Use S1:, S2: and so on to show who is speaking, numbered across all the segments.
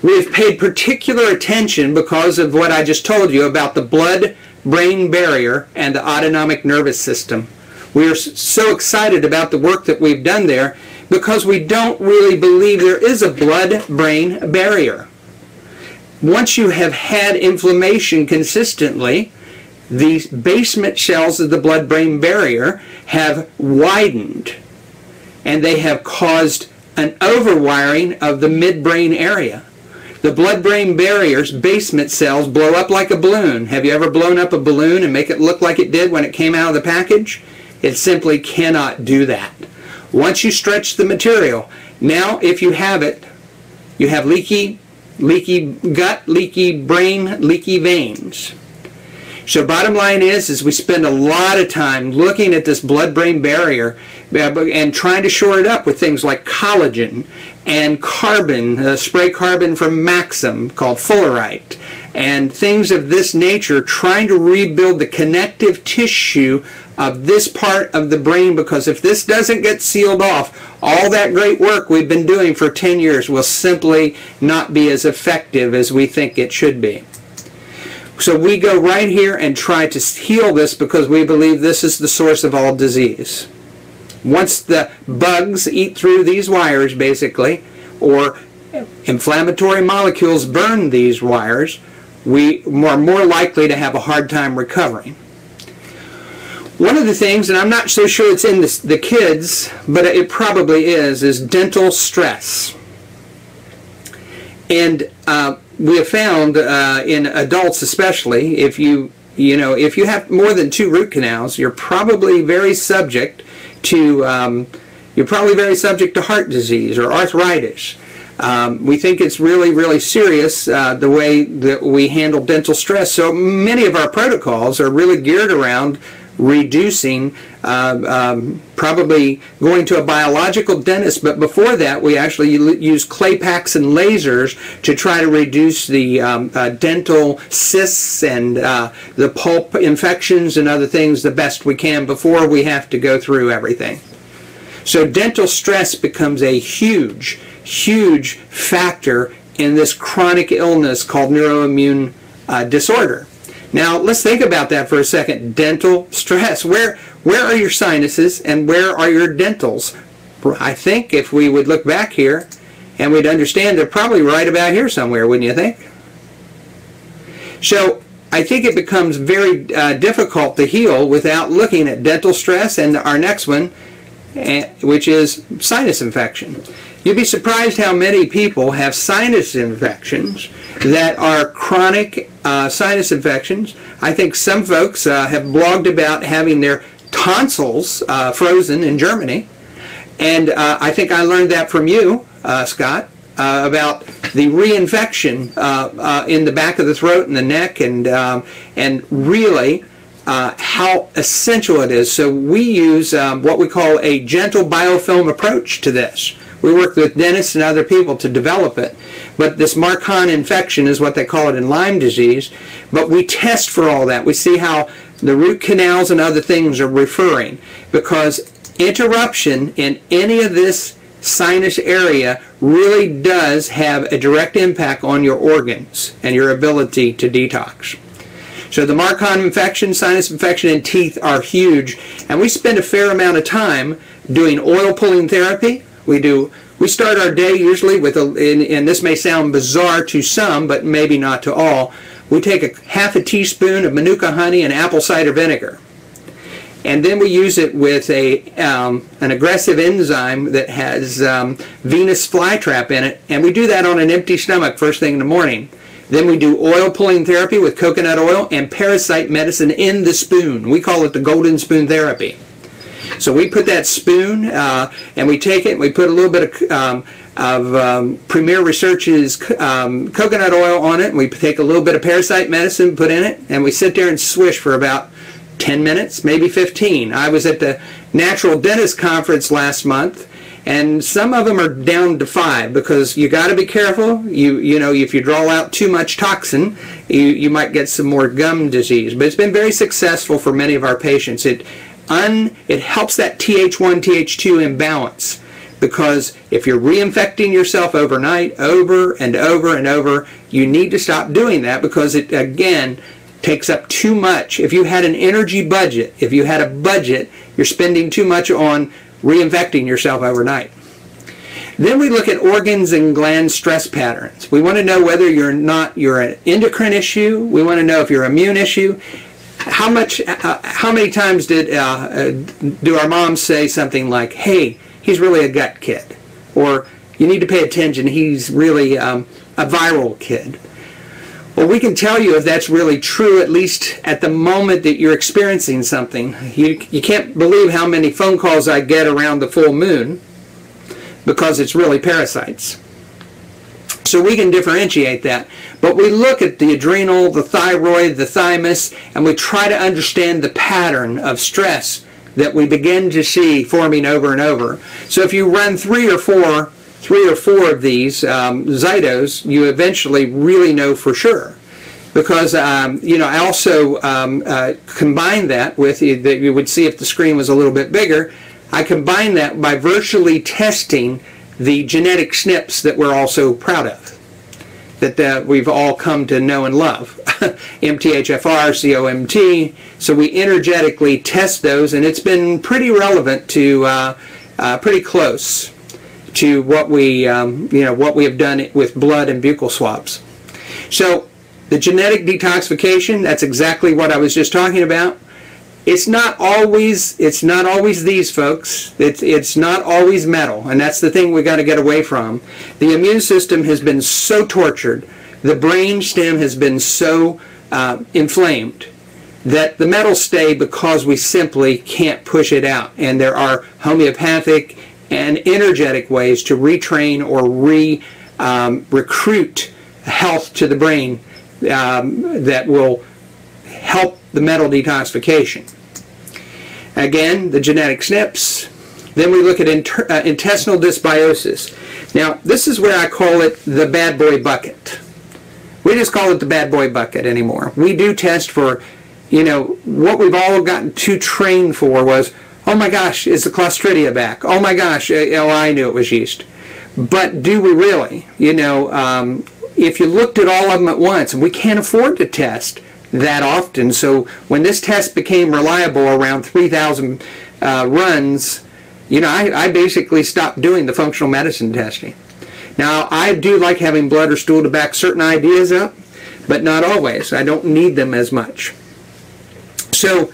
S1: We've paid particular attention because of what I just told you about the blood-brain barrier and the autonomic nervous system. We are so excited about the work that we've done there because we don't really believe there is a blood-brain barrier. Once you have had inflammation consistently, the basement shells of the blood-brain barrier have widened, and they have caused an overwiring of the midbrain area. The blood-brain barrier's basement cells blow up like a balloon. Have you ever blown up a balloon and make it look like it did when it came out of the package? It simply cannot do that. Once you stretch the material, now if you have it, you have leaky gut, leaky brain, leaky veins. So bottom line is we spend a lot of time looking at this blood-brain barrier and trying to shore it up with things like collagen and carbon, spray carbon from Maxim called fullerite, and things of this nature, trying to rebuild the connective tissue of this part of the brain, because if this doesn't get sealed off, all that great work we've been doing for 10 years will simply not be as effective as we think it should be. So we go right here and try to heal this because we believe this is the source of all disease. Once the bugs eat through these wires, basically, or inflammatory molecules burn these wires, we are more likely to have a hard time recovering. One of the things, and I'm not so sure it's in the kids, but it probably is dental stress. And we have found in adults especially, if you have more than 2 root canals, you're probably very subject to heart disease or arthritis. We think it's really, really serious the way that we handle dental stress. So many of our protocols are really geared around reducing, probably going to a biological dentist, but before that we actually use clay packs and lasers to try to reduce the dental cysts and the pulp infections and other things the best we can before we have to go through everything. So dental stress becomes a huge, huge factor in this chronic illness called neuroimmune disorder. Now, let's think about that for a second. Dental stress. Where are your sinuses and where are your dentals? I think if we would look back here and we'd understand they're probably right about here somewhere, wouldn't you think? So I think it becomes very difficult to heal without looking at dental stress and our next one, which is sinus infection. You'd be surprised how many people have sinus infections that are chronic sinus infections. I think some folks have blogged about having their tonsils frozen in Germany. And I think I learned that from you, Scott, about the reinfection in the back of the throat and the neck, and really how essential it is. So we use what we call a gentle biofilm approach to this. We work with dentists and other people to develop it. But this MARCON infection is what they call it in Lyme disease. But we test for all that. We see how the root canals and other things are referring. Because interruption in any of this sinus area really does have a direct impact on your organs and your ability to detox. So the MARCON infection, sinus infection, and teeth are huge. And we spend a fair amount of time doing oil pulling therapy. We start our day usually with, and this may sound bizarre to some, but maybe not to all, we take a half a teaspoon of Manuka honey and apple cider vinegar. And then we use it with an aggressive enzyme that has venous flytrap in it, and we do that on an empty stomach first thing in the morning. Then we do oil pulling therapy with coconut oil and parasite medicine in the spoon. We call it the golden spoon therapy. So we put that spoon and we take it and we put a little bit of Premier Research's coconut oil on it, and we take a little bit of parasite medicine, put in it, and we sit there and swish for about 10 minutes, maybe 15. I was at the Natural Dentist Conference last month, and some of them are down to 5 because you got to be careful. You know, if you draw out too much toxin, you might get some more gum disease. But it's been very successful for many of our patients. It helps that Th1, Th2 imbalance because if you're reinfecting yourself overnight, over and over and over, you need to stop doing that, because it, again, takes up too much. If you had an energy budget, if you had a budget, you're spending too much on reinfecting yourself overnight. Then we look at organs and gland stress patterns. We want to know whether you're an endocrine issue. We want to know if you're an immune issue. How many times do our moms say something like, "Hey, he's really a gut kid," or "You need to pay attention, he's really a viral kid"? Well, we can tell you if that's really true, at least at the moment that you're experiencing something. You can't believe how many phone calls I get around the full moon, because it's really parasites. So we can differentiate that. But we look at the adrenal, the thyroid, the thymus, and we try to understand the pattern of stress that we begin to see forming over and over. So if you run three or four of these Zytos, you eventually really know for sure. Because, I also combine that with, that you would see if the screen was a little bit bigger, I combine that by virtually testing the genetic SNPs that we're all so proud of, that we've all come to know and love. MTHFR, COMT. So we energetically test those, and it's been pretty relevant to, pretty close to what we, what we have done with blood and buccal swabs. So the genetic detoxification, that's exactly what I was just talking about. It's not always these folks. It's not always metal, and that's the thing we got to get away from. The immune system has been so tortured, the brain stem has been so inflamed, that the metals stay because we simply can't push it out. And there are homeopathic and energetic ways to retrain or recruit health to the brain that will help the metal detoxification. Again, the genetic SNPs. Then we look at intestinal dysbiosis. Now, this is where I call it the bad boy bucket. We just call it the bad boy bucket anymore. We do test for, what we've all gotten too trained for was, oh my gosh, is the Clostridia back? Oh my gosh, I knew it was yeast. But do we really? If you looked at all of them at once, and we can't afford to test that often. So when this test became reliable around 3,000 runs, I basically stopped doing the functional medicine testing. Now, I do like having blood or stool to back certain ideas up, but not always. I don't need them as much. So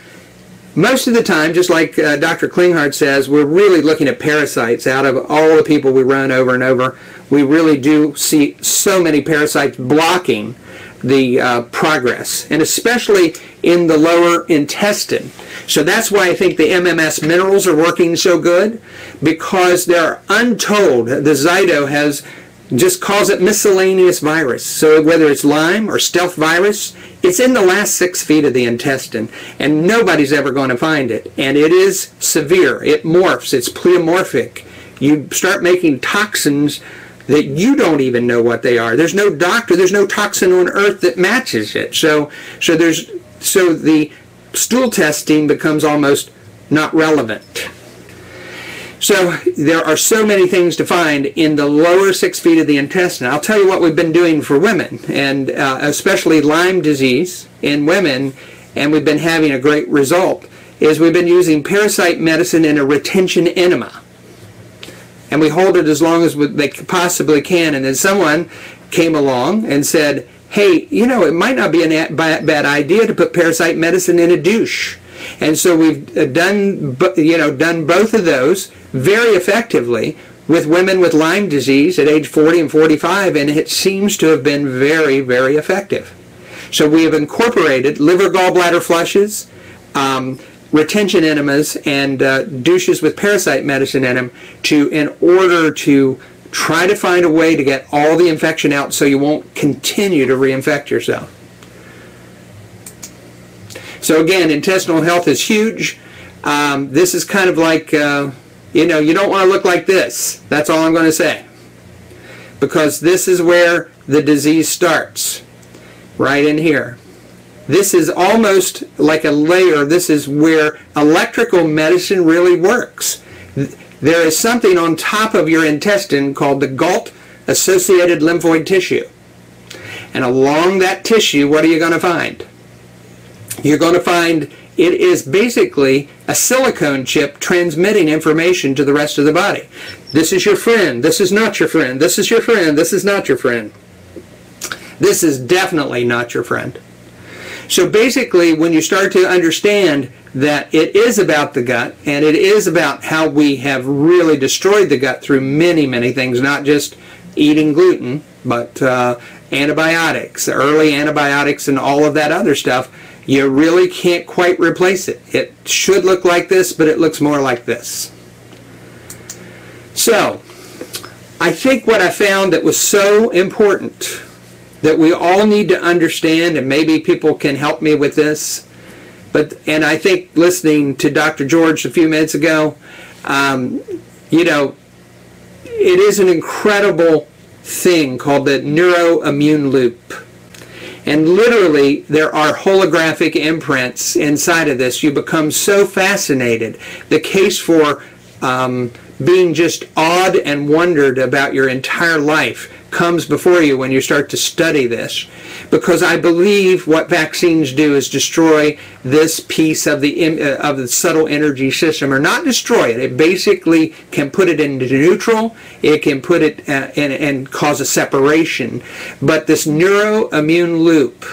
S1: most of the time, just like Dr. Klinghardt says, we're really looking at parasites. Out of all the people we run over and over, we really do see so many parasites blocking the progress, and especially in the lower intestine. So that's why I think the MMS minerals are working so good, because they're untold. The Zyto just calls it miscellaneous virus. So whether it's Lyme or stealth virus, it's in the last 6 feet of the intestine, and nobody's ever going to find it. And it is severe. It morphs. It's pleomorphic. You start making toxins that you don't even know what they are. There's no doctor, there's no toxin on earth that matches it. So the stool testing becomes almost not relevant. So there are so many things to find in the lower 6 feet of the intestine. I'll tell you what we've been doing for women, and especially Lyme disease in women, and we've been having a great result, is we've been using parasite medicine in a retention enema. And we hold it as long as they possibly can. And then someone came along and said, hey, it might not be a bad idea to put parasite medicine in a douche. And so we've done both of those very effectively with women with Lyme disease at age 40 and 45, and it seems to have been very, very effective. So we have incorporated liver gallbladder flushes, retention enemas, and douches with parasite medicine in them in order to try to find a way to get all the infection out so you won't continue to reinfect yourself. So again, intestinal health is huge. This is kind of like, you don't want to look like this. That's all I'm going to say. Because this is where the disease starts, right in here. This is almost like a layer. This is where electrical medicine really works. there is something on top of your intestine called the GALT-associated lymphoid tissue. And along that tissue, what are you going to find? You're going to find it is basically a silicone chip transmitting information to the rest of the body. This is your friend. This is not your friend. This is your friend. This is not your friend. This is definitely not your friend. So basically, when you start to understand that it is about the gut, and it is about how we have really destroyed the gut through many, many things, not just eating gluten, but antibiotics, early antibiotics and all of that other stuff, you really can't quite replace it. It should look like this, but it looks more like this. So, I think what I found that was so important that we all need to understand, and maybe people can help me with this, and I think listening to Dr. George a few minutes ago, you know, it is an incredible thing called the neuro-immune loop. And literally, there are holographic imprints inside of this. You become so fascinated. The case for being just awed and wondered about your entire life comes before you when you start to study this. Because I believe what vaccines do is destroy this piece of the subtle energy system, or not destroy it. It basically can put it into neutral. It can put it and cause a separation. But this neuro-immune loop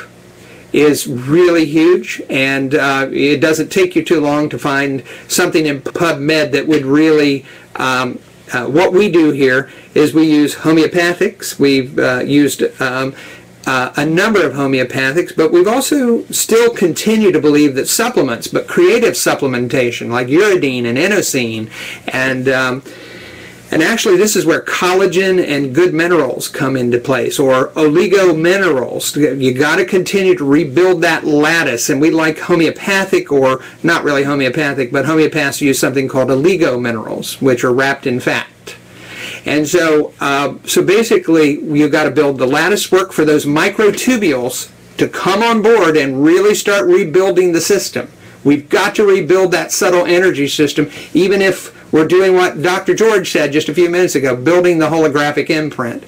S1: is really huge, and it doesn't take you too long to find something in PubMed that would really what we do here is we use homeopathics. We've used a number of homeopathics, but we've also still continue to believe that supplements, but creative supplementation like uridine and inosine, and actually this is where collagen and good minerals come into place, or oligo minerals. You got to continue to rebuild that lattice, and we like homeopathic, or not really homeopathic, but homeopaths use something called oligo minerals, which are wrapped in fat. And so, so basically, you've got to build the lattice work for those microtubules to come on board and really start rebuilding the system. We've got to rebuild that subtle energy system, even if we're doing what Dr. George said just a few minutes ago, building the holographic imprint.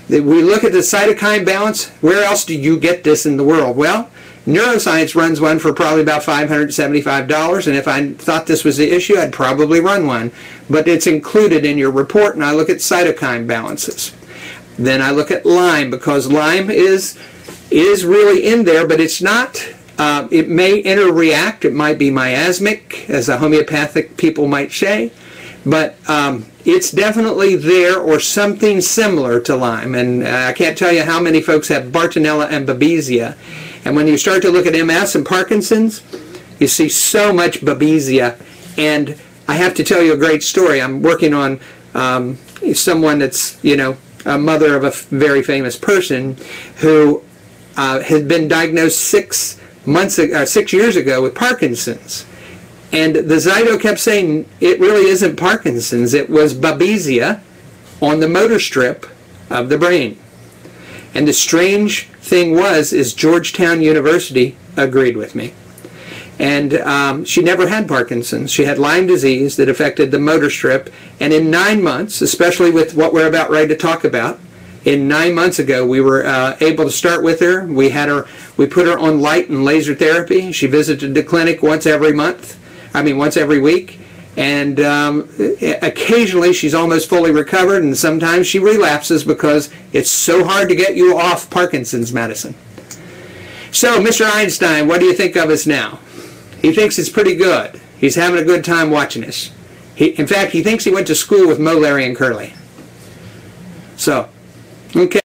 S1: We look at the cytokine balance. Where else do you get this in the world? Well, neuroscience runs one for probably about $575, and if I thought this was the issue, I'd probably run one. But it's included in your report, and I look at cytokine balances. Then I look at Lyme, because Lyme is really in there, but it's not. It may interreact. It might be miasmic, as the homeopathic people might say, but it's definitely there, or something similar to Lyme. And I can't tell you how many folks have Bartonella and Babesia. And when you start to look at MS and Parkinson's, you see so much Babesia. And I have to tell you a great story. I'm working on someone that's, you know, a mother of a very famous person who had been diagnosed 6 years ago with Parkinson's. And the Zyto kept saying it really isn't Parkinson's. It was Babesia on the motor strip of the brain. And the strange thing is Georgetown University agreed with me. And she never had Parkinson's. She had Lyme disease that affected the motor strip. And in 9 months, especially with what we're about ready to talk about, in 9 months ago, we were able to start with her. We put her on light and laser therapy. She visited the clinic once every week. And occasionally she's almost fully recovered, and sometimes she relapses because it's so hard to get you off Parkinson's medicine. So, Mr. Einstein, what do you think of us now? He thinks it's pretty good. He's having a good time watching us. In fact, he thinks he went to school with Mo, Larry, and Curly. So, okay.